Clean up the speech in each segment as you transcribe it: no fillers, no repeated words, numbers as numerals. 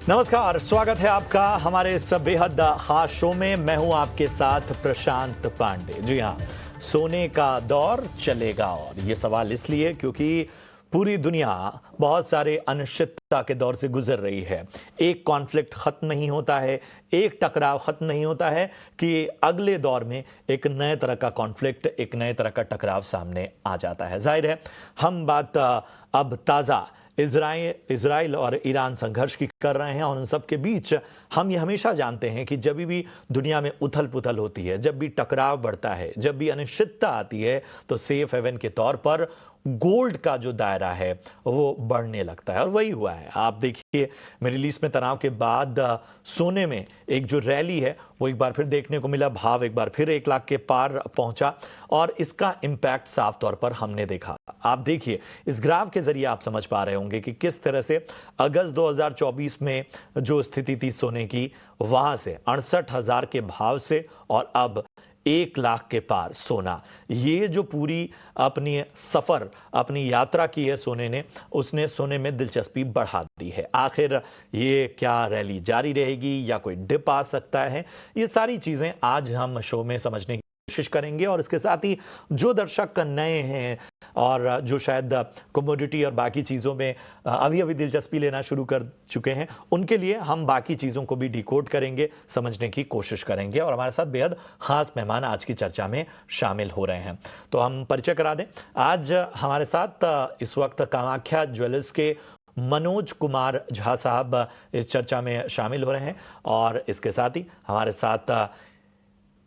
नमस्कार, स्वागत है आपका हमारे इस बेहद खास शो में। मैं हूं आपके साथ प्रशांत पांडे। जी हां, सोने का दौर चलेगा, और ये सवाल इसलिए क्योंकि पूरी दुनिया बहुत सारे अनिश्चितता के दौर से गुजर रही है। एक कॉन्फ्लिक्ट खत्म नहीं होता है, एक टकराव खत्म नहीं होता है कि अगले दौर में एक नए तरह का कॉन्फ्लिक्ट, एक नए तरह का टकराव सामने आ जाता है। जाहिर है हम बात अब ताज़ा इजराइल और ईरान संघर्ष की कर रहे हैं, और उन सब के बीच हम ये हमेशा जानते हैं कि जब भी दुनिया में उथल पुथल होती है, जब भी टकराव बढ़ता है, जब भी अनिश्चितता आती है, तो सेफ हेवन के तौर पर गोल्ड का जो दायरा है वो बढ़ने लगता है। और वही हुआ है। आप देखिए, मिडिल ईस्ट में तनाव के बाद सोने में एक जो रैली है वो एक बार फिर देखने को मिला। भाव एक बार फिर 1 लाख के पार पहुंचा, और इसका इंपैक्ट साफ तौर पर हमने देखा। आप देखिए, इस ग्राफ के जरिए आप समझ पा रहे होंगे कि किस तरह से अगस्त 2024 में जो स्थिति थी सोने की, वहां से 68,000 के भाव से और अब 1 लाख के पार सोना। ये जो पूरी अपनी सफर, अपनी यात्रा की है सोने ने, उसने सोने में दिलचस्पी बढ़ा दी है। आखिर ये क्या रैली जारी रहेगी या कोई डिप आ सकता है, ये सारी चीजें आज हम शो में समझने की कोशिश करेंगे। और इसके साथ ही जो दर्शक नए हैं और जो शायद कमोडिटी और बाकी चीज़ों में अभी अभी दिलचस्पी लेना शुरू कर चुके हैं, उनके लिए हम बाकी चीज़ों को भी डिकोड करेंगे, समझने की कोशिश करेंगे। और हमारे साथ बेहद खास मेहमान आज की चर्चा में शामिल हो रहे हैं, तो हम परिचय करा दें। आज हमारे साथ इस वक्त कामाख्या ज्वेलर्स के मनोज कुमार झा साहब इस चर्चा में शामिल हो रहे हैं, और इसके साथ ही हमारे साथ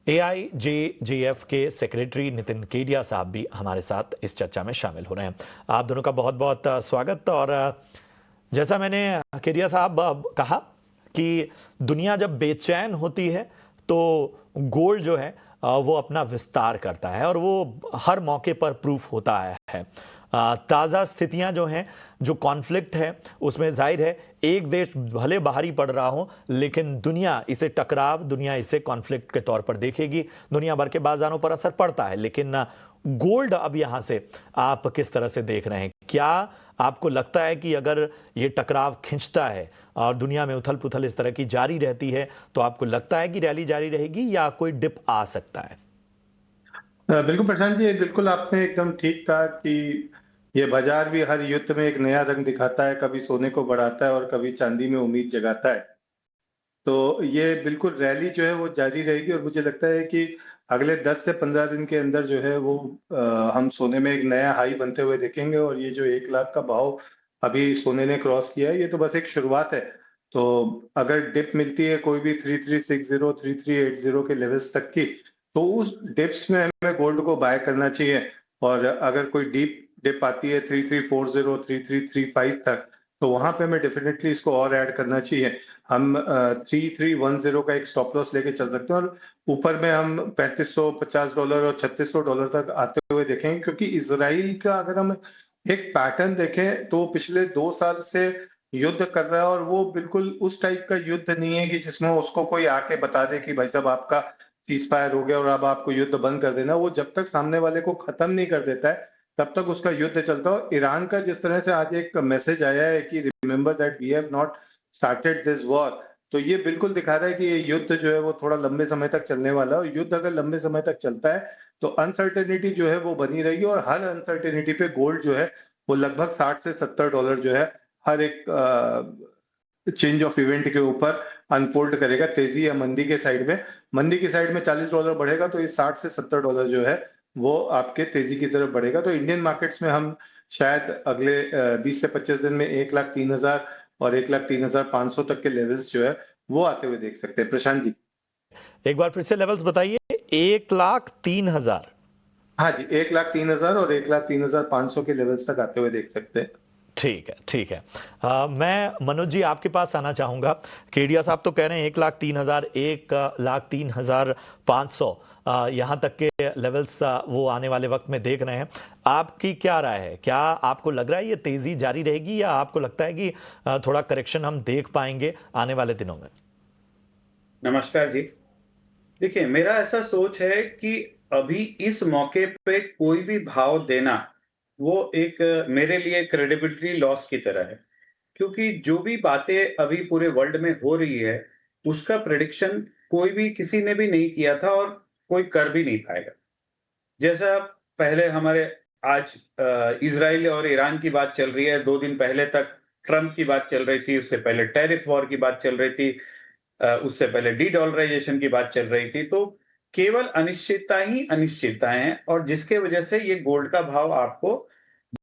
AIJJF के सेक्रेटरी नितिन केडिया साहब भी हमारे साथ इस चर्चा में शामिल हो रहे हैं। आप दोनों का बहुत बहुत स्वागत। और जैसा मैंने केडिया साहब कहा कि दुनिया जब बेचैन होती है तो गोल्ड जो है वो अपना विस्तार करता है, और वो हर मौके पर प्रूफ होता है। ताज़ा स्थितियां जो हैं, जो कॉन्फ्लिक्ट है, उसमें जाहिर है एक देश भले बाहरी पड़ रहा हो, लेकिन दुनिया इसे टकराव, दुनिया इसे कॉन्फ्लिक्ट के तौर पर देखेगी। दुनिया भर के बाजारों पर असर पड़ता है, लेकिन गोल्ड अब यहां से आप किस तरह से देख रहे हैं? क्या आपको लगता है कि अगर ये टकराव खिंचता है और दुनिया में उथल पुथल इस तरह की जारी रहती है, तो आपको लगता है कि रैली जारी रहेगी या कोई डिप आ सकता है? बिल्कुल प्रशांत जी, बिल्कुल आपने एकदम ठीक कहा कि ये बाजार भी हर युद्ध में एक नया रंग दिखाता है, कभी सोने को बढ़ाता है और कभी चांदी में उम्मीद जगाता है। तो ये बिल्कुल रैली जो है वो जारी रहेगी, और मुझे लगता है कि अगले 10 से 15 दिन के अंदर जो है वो हम सोने में एक नया हाई बनते हुए देखेंगे। और ये जो 1 लाख का भाव अभी सोने ने क्रॉस किया है, ये तो बस एक शुरुआत है। तो अगर डिप मिलती है कोई भी 3360, 3380 के लेवल्स तक की, तो उस डिप्स में हमें गोल्ड को बाय करना चाहिए। और अगर कोई डीप डिप आती है 3340, 3335 तक, तो वहां पे हमें डेफिनेटली इसको और ऐड करना चाहिए। हम 3310 का एक स्टॉप लॉस लेके चल सकते हैं, और ऊपर में हम $3550 और $3600 तक आते हुए देखेंगे। क्योंकि इसराइल का अगर हम एक पैटर्न देखें, तो पिछले 2 साल से युद्ध कर रहा है, और वो बिल्कुल उस टाइप का युद्ध नहीं है कि जिसमें उसको कोई आके बता दे कि भाई साहब आपका सीज फायर हो गया और अब आपको युद्ध बंद कर देना। वो जब तक सामने वाले को खत्म नहीं कर देता है, तब तक उसका युद्ध चलता है। ईरान का जिस तरह से आज एक मैसेज आया है कि remember that we have not started this war, तो ये बिल्कुल दिखा रहा है कि ये युद्ध जो है वो थोड़ा लंबे समय तक चलने वाला है। और युद्ध अगर लंबे समय तक चलता है, तो अनसर्टेनिटी जो है वो बनी रहेगी, और हर अनसर्टेनिटी पे गोल्ड जो है वो लगभग $60 से $70 जो है हर एक चेंज ऑफ इवेंट के ऊपर अनफोल्ड करेगा, तेजी या मंदी के साइड में। मंदी की साइड में $40 बढ़ेगा, तो ये $60 से $70 जो है वो आपके तेजी की तरफ बढ़ेगा। तो इंडियन मार्केट्स में हम शायद अगले 20 से 25 दिन में 1,03,000 और 1,03,500 तक के लेवल्स जो है वो आते हुए देख सकते हैं। प्रशांत जी, एक बार फिर से लेवल्स बताइए। 1,03,000। हाँ जी, 1,03,000 और 1,03,500 के लेवल्स तक आते हुए देख सकते हैं। ठीक है, ठीक है। मैं मनोज जी आपके पास आना चाहूंगा। केडिया साहब तो कह रहे हैं 1,03,000, 1,03,500 यहाँ तक के लेवल्स वो आने वाले वक्त में देख रहे हैं। आपकी क्या राय है? क्या आपको लग रहा है ये तेजी जारी रहेगी, या आपको लगता है कि थोड़ा करेक्शन हम देख पाएंगे आने वाले दिनों में? नमस्कार जी। देखिए, मेरा ऐसा सोच है कि अभी इस मौके पे कोई भी भाव देना, वो एक मेरे लिए क्रेडिबिलिटी लॉस की तरह है। क्योंकि जो भी बातें अभी पूरे वर्ल्ड में हो रही है, उसका प्रेडिक्शन कोई भी किसी ने भी नहीं किया था और कोई कर भी नहीं पाएगा। जैसा पहले हमारे आज इज़राइल और ईरान की बात चल रही है, 2 दिन पहले तक ट्रम्प की बात चल रही थी, उससे पहले टैरिफ वॉर की बात चल रही थी, उससे पहले डी-डॉलराइज़ेशन की बात चल रही थी। तो केवल अनिश्चितता ही अनिश्चितताएँ हैं और जिसके वजह से ये गोल्ड का भाव आपको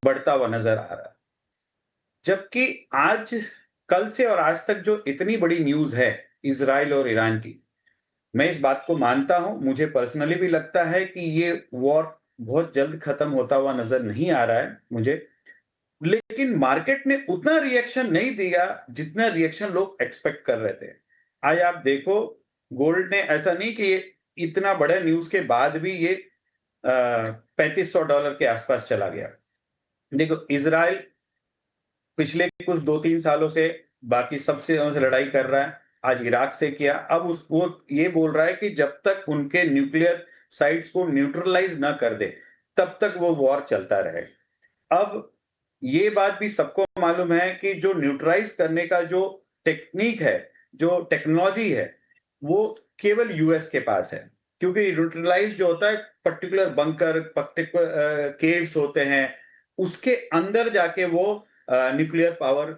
बढ़ता हुआ नज़र आ रहा है। जबकि आज कल से और आज तक जो इतनी बड़ी न्यूज़ है इज़राइल और ईरान की, मैं इस बात को मानता हूँ, मुझे पर्सनली भी लगता है कि ये वॉर बहुत जल्द खत्म होता हुआ नज़र नहीं आ रहा है मुझे। लेकिन मार्केट ने उतना रिएक्शन नहीं दिया, जितना रिएक्शन लोग एक्सपेक्ट कर रहे थे। आज आप देखो, गोल्ड ने ऐसा नहीं कि ये इतना बड़ा न्यूज़ के बाद भी ये $3500 के आसपास चला गया। देखो, इज़राइल पिछले कुछ 2-3 सालों से बाकी सबसे से लड़ाई कर रहा है। आज इराक से किया, अब वो ये बोल रहा है कि जब तक उनके न्यूक्लियर साइट्स को न्यूट्रलाइज़ ना कर दे, तब तक वो वॉर चलता रहे। अब ये बात भी सबको मालूम है कि जो न्यूट्रलाइज़ करने का जो टेक्नीक है, जो टेक्नोलॉजी है, वो केवल यूएस के पास है। क्योंकि न्यूट्रलाइज़ जो होता है, पर्टिकुलर बंकर, केव्स होते हैं, उसके अंदर जाके वो न्यूक्लियर पावर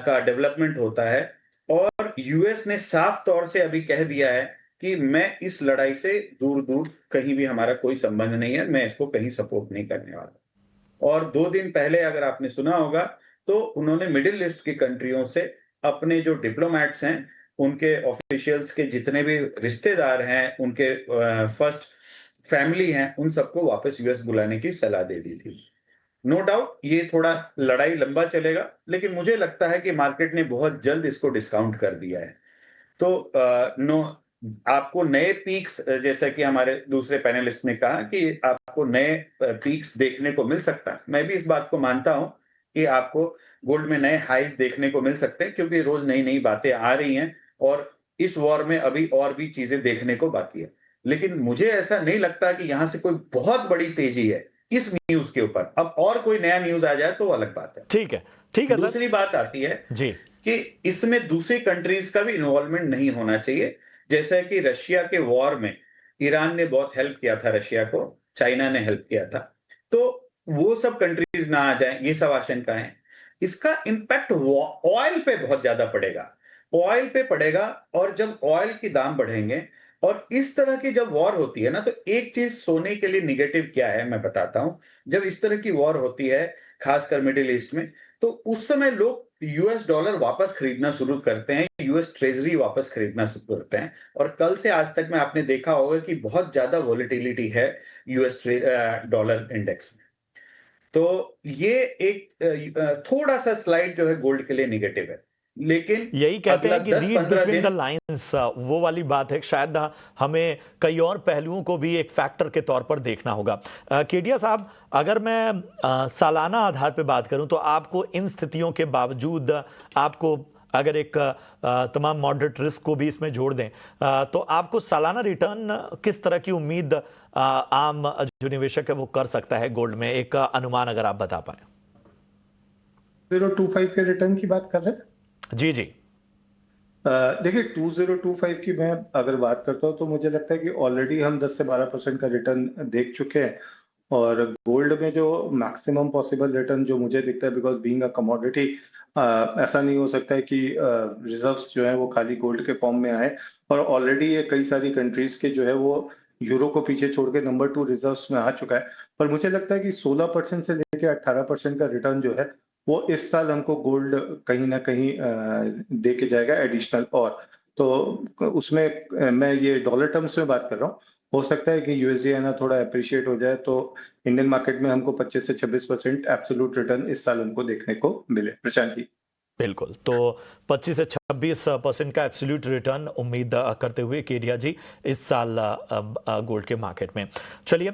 का डेवलपमेंट होता है और यूएस ने साफ तौर से अभी कह दिया है कि मैं इस लड़ाई से दूर-दूर कहीं भी हमारा कोई संबंध नहीं है, मैं इसको कहीं सपोर्ट नहीं करने वाला। और 2 दिन पहले अगर आपने सुना होगा, तो उन्होंने मिडिल ईस्ट की कंट्रियों से अपने जो डिप्लोमैट्स हैं, उनके ऑफिशियल्स के जितने भी रिश्तेदार हैं, उनके फर्स्ट फैमिली हैं, उन सबको वापस यूएस बुलाने की सलाह दे दी थी। नो डाउट ये थोड़ा लड़ाई लंबा चलेगा, लेकिन मुझे लगता है कि मार्केट ने बहुत जल्द इसको डिस्काउंट कर दिया है। तो नो आपको नए पीक्स, जैसा कि हमारे दूसरे पैनलिस्ट ने कहा कि आपको नए पीक्स देखने को मिल सकता है। मैं भी इस बात को मानता हूं कि आपको गोल्ड में नए हाइज देखने को मिल सकते हैं, क्योंकि रोज नई-नई बातें आ रही हैं और इस वॉर में अभी और भी चीजें देखने को बाकी है। लेकिन मुझे ऐसा नहीं लगता कि यहां से कोई बहुत बड़ी तेजी है इस न्यूज़ के ऊपर। अब और कोई नया न्यूज़ आ जाए तो वो अलग बात है। ठीक है सर। दूसरी बात आती है जी। कि इसमें दूसरी कंट्रीज का भी इन्वॉल्वमेंट नहीं होना चाहिए। जैसा कि रशिया के वॉर में ईरान ने बहुत हेल्प किया था रशिया को, चाइना ने हेल्प किया था। तो वो सब कंट्रीज ना आ जाएं, ये सब आशंकाएं हैं। इसका इम्पैक्ट ऑयल पे बहुत ज्यादा पड़ेगा। ऑयल पे पड़ेगा और जब ऑयल के दाम बढ़ेंगे और इस तरह की जब वॉर होती है ना, तो एक चीज सोने के लिए निगेटिव क्या है मैं बताता हूं। जब इस तरह की वॉर होती है, खासकर मिडिल ईस्ट में, तो उस समय लोग यूएस डॉलर वापस खरीदना शुरू करते हैं, यूएस ट्रेजरी वापस खरीदना शुरू करते हैं। और कल से आज तक में आपने देखा होगा कि बहुत ज्यादा वॉलेटिलिटी है यूएस डॉलर इंडेक्स में। तो ये एक थोड़ा सा स्लाइड जो है गोल्ड के लिए निगेटिव है, लेकिन यही कहते अगला हैं कि रीड 10-15 बिटवीन द दिन लाइंस, वो वाली बात है। शायद हमें कई और पहलुओं को भी एक फैक्टर के तौर पर देखना होगा। केडिया साहब, अगर मैं सालाना आधार पे बात करूं तो आपको इन स्थितियों के बावजूद, आपको अगर एक तमाम मॉडरेट रिस्क को भी इसमें जोड़ दें, तो आपको सालाना रिटर्न किस तरह की उम्मीद आम जो निवेशक है वो कर सकता है गोल्ड में? एक अनुमान अगर आप बता पाए। 0.25 के रिटर्न की बात कर रहे हैं? जी जी। देखिए, 2025 की मैं अगर बात करता हूँ तो मुझे लगता है कि ऑलरेडी हम 10 से 12% का रिटर्न देख चुके हैं। और गोल्ड में जो मैक्सिमम पॉसिबल रिटर्न जो मुझे दिखता है, बिकॉज बीइंग अ कमोडिटी, ऐसा नहीं हो सकता है कि रिजर्व्स जो है वो खाली गोल्ड के फॉर्म में आए। और ऑलरेडी ये कई सारी कंट्रीज के जो है वो यूरो को पीछे छोड़ के नंबर 2 रिजर्व्स में आ चुका है। पर मुझे लगता है कि 16% से लेकर 18% का रिटर्न जो है वो इस साल हमको गोल्ड कहीं ना कहीं दे के जाएगा एडिशनल। और तो उसमें मैं ये डॉलर टर्म्स में बात कर रहा हूँ। हो सकता है कि यूएसडी है ना थोड़ा अप्रिशिएट हो जाए, तो इंडियन मार्केट में हमको 25 से 26% एब्सोल्यूट रिटर्न इस साल हमको देखने को मिले। प्रशांत जी। बिल्कुल, तो 25 से 26% का एब्सोल्यूट रिटर्न उम्मीद करते हुए केडिया जी इस साल गोल्ड के मार्केट में। चलिए